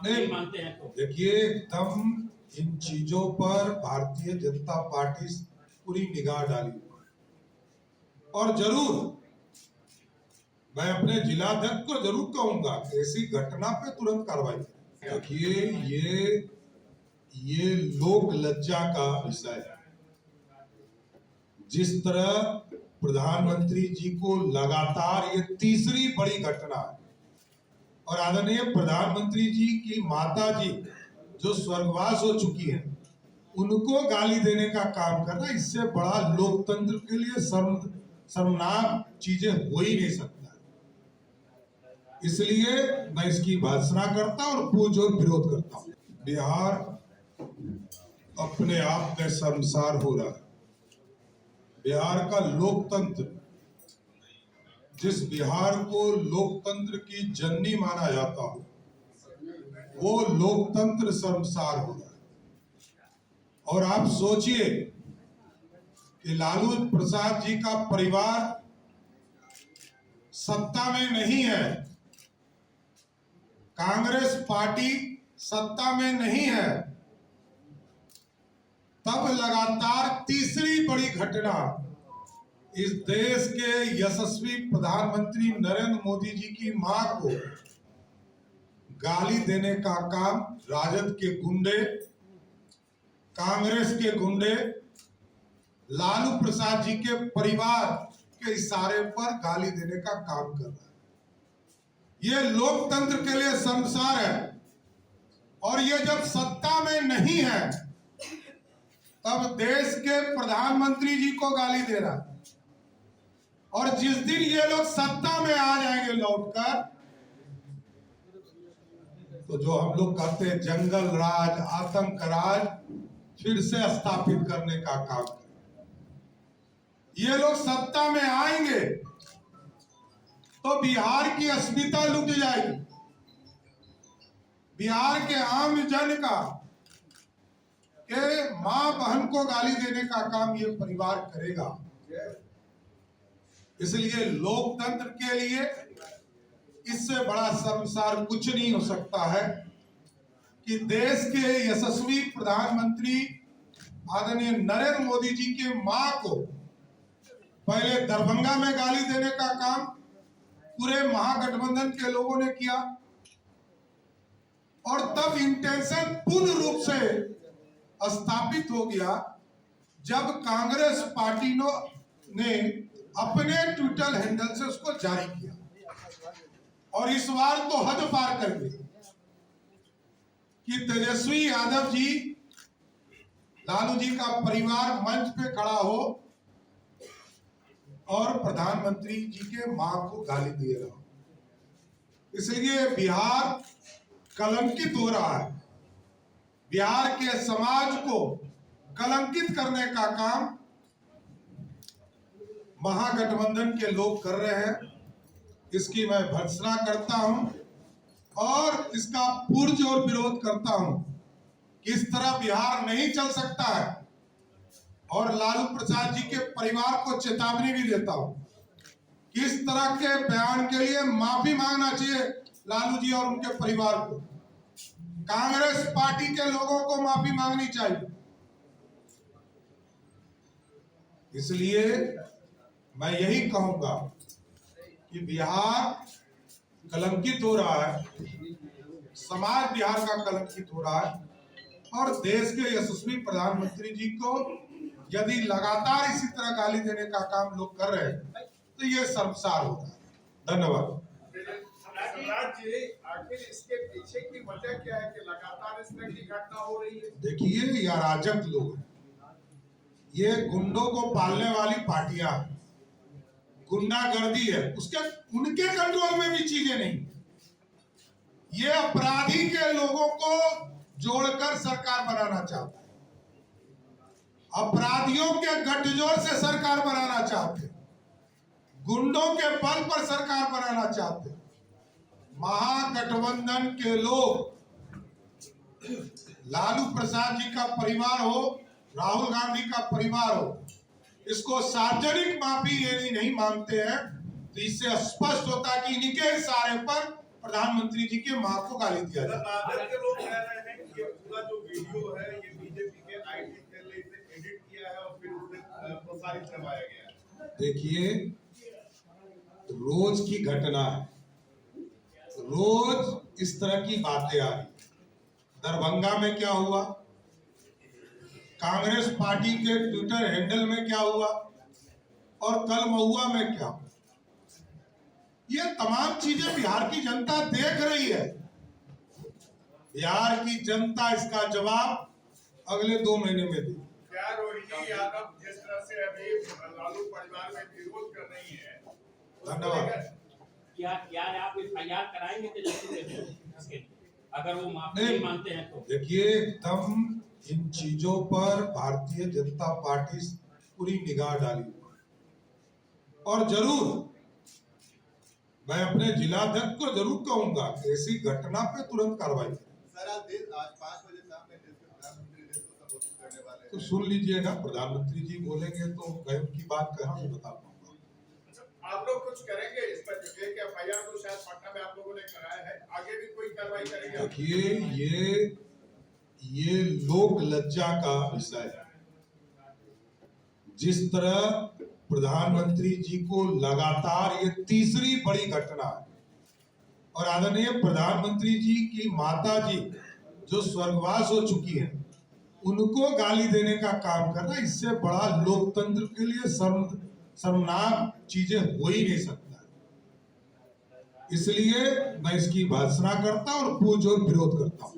नहीं मानते हैं तो देखिए, एकदम इन चीजों पर भारतीय जनता पार्टी पूरी निगाह डाली और जरूर मैं अपने जिलाध्यक्ष को जरूर कहूंगा कि ऐसी घटना पे तुरंत कार्रवाई करें। देखिए, ये लोक लज्जा का विषय है। जिस तरह प्रधानमंत्री जी को लगातार ये तीसरी बड़ी घटना है और आदरणीय प्रधानमंत्री जी की माता जी जो स्वर्गवास हो चुकी हैं उनको गाली देने का काम करना, इससे बड़ा लोकतंत्र के लिए शर्मनाक चीजें हो ही नहीं सकता। इसलिए मैं इसकी भर्त्सना करता और पुरजोर विरोध करता हूं। बिहार अपने आप में शर्मसार हो रहा है। बिहार का लोकतंत्र, जिस बिहार को लोकतंत्र की जननी माना जाता हो, वो लोकतंत्र शर्मसार हो रहा है। और आप सोचिए कि लालू प्रसाद जी का परिवार सत्ता में नहीं है, कांग्रेस पार्टी सत्ता में नहीं है, तब लगातार तीसरी बड़ी घटना इस देश के यशस्वी प्रधानमंत्री नरेंद्र मोदी जी की मां को गाली देने का काम राजद के गुंडे, कांग्रेस के गुंडे, लालू प्रसाद जी के परिवार के इशारे पर गाली देने का काम कर रहा है। ये लोकतंत्र के लिए शर्मसार है। और ये जब सत्ता में नहीं है तब देश के प्रधानमंत्री जी को गाली दे रहा है। और जिस दिन ये लोग सत्ता में आ जाएंगे लौटकर, तो जो हम लोग कहते हैं जंगल राज, आतंक राज फिर से स्थापित करने का काम करें। ये लोग सत्ता में आएंगे तो बिहार की अस्मिता लुट जाएगी। बिहार के आम जन का के मां बहन को गाली देने का काम ये परिवार करेगा। इसलिए लोकतंत्र के लिए इससे बड़ा शर्मसार कुछ नहीं हो सकता है कि देश के यशस्वी प्रधानमंत्री आदरणीय नरेंद्र मोदी जी के मां को पहले दरभंगा में गाली देने का काम पूरे महागठबंधन के लोगों ने किया और तब इंटेंशन पूर्ण रूप से स्थापित हो गया जब कांग्रेस पार्टी ने अपने ट्विटर हैंडल से उसको जारी किया। और इस बार तो हद पार कर गए कि तेजस्वी यादव जी, लालू जी का परिवार मंच पे खड़ा हो और प्रधानमंत्री जी के मां को गाली दे रहा हो। इसलिए बिहार कलंकित हो रहा है। बिहार के समाज को कलंकित करने का काम महागठबंधन के लोग कर रहे हैं। इसकी मैं भर्त्सना करता हूं और इसका पुरजोर विरोध करता हूं कि इस तरह बिहार नहीं चल सकता है। और लालू प्रसाद जी के परिवार को चेतावनी भी देता हूं कि इस तरह के बयान के लिए माफी मांगना चाहिए लालू जी और उनके परिवार को। कांग्रेस पार्टी के लोगों को माफी मांगनी चाहिए। इसलिए मैं यही कहूंगा कि बिहार कलंकित हो रहा है, समाज बिहार का कलंकित हो रहा है और देश के यशस्वी प्रधानमंत्री जी को यदि लगातार इसी तरह गाली देने का काम लोग कर रहे हैं तो ये शर्मसार होता है। धन्यवाद। आखिर इसके पीछे की वजह क्या है कि लगातार इस तरह की घटना हो रही है? देखिए, ये अराजक लोग हैं, ये गुंडों को पालने वाली पार्टियां, गुंडागर्दी है, उनके कंट्रोल में भी चीजें नहीं। ये अपराधी के लोगों को जोड़कर सरकार बनाना चाहते हैं, अपराधियों के गठजोड़ से सरकार बनाना चाहते हैं, गुंडों के बल पर सरकार बनाना चाहते हैं। महागठबंधन के लोग, लालू प्रसाद जी का परिवार हो, राहुल गांधी का परिवार हो, इसको सार्वजनिक माफी लेनी नहीं मांगते हैं। तो इससे स्पष्ट होता है कि इनके इशारे पर प्रधानमंत्री जी के मां को गाली दिया जाए। राजद के लोग कह रहे हैं कि ये पूरा जो वीडियो है ये बीजेपी के आईटी सेल ने इसे एडिट किया है और फिर उसे प्रसारित करवाया गया है। देखिए, रोज की घटना है, रोज इस तरह की बातें आ रही। दरभंगा में क्या हुआ, कांग्रेस पार्टी के ट्विटर हैंडल में क्या हुआ, और कल महुआ में क्या हुआ। ये तमाम चीजें बिहार की जनता देख रही है। बिहार की जनता इसका जवाब अगले 2 महीने में देगी। क्या रोहिणी यादव जिस तरह से अभी लालू परिवार में विरोध कर रही है, धन्यवाद। क्या आप एफआईआर कराएंगे तेजस्वी के लिए? अगर वो माफी नहीं मानते हैं तो देखिए, एकदम इन चीजों पर भारतीय जनता पार्टी पूरी निगाह डाली हुई है। और जरूर मैं अपने जिलाध्यक्ष को जरूर कहूंगा कि ऐसी घटना पे तुरंत कार्रवाई करें। सर आज 5 बजे शाम में देश के प्रधानमंत्री देश को संबोधित करने वाले हैं। तो सुन लीजिएगा, प्रधानमंत्री जी बोलेंगे तो मैं उनकी बात कहाँ से बता पाऊंगा। आप लोग कुछ करेंगे इस पर? एक एफआईआर तो शायद पटना में आप लोगों ने कराया है, आगे भी कोई कार्रवाई करेंगे? देखिए, ये लोक लज्जा का विषय है। जिस तरह प्रधानमंत्री जी को लगातार ये तीसरी बड़ी घटना है, और आदरणीय प्रधानमंत्री जी की माता जी जो स्वर्गवास हो चुकी हैं, उनको गाली देने का काम करना, इससे बड़ा लोकतंत्र के लिए शर्मनाक चीजें हो ही नहीं सकता। इसलिए मैं इसकी भर्त्सना करता और पुरजोर विरोध करता हूं।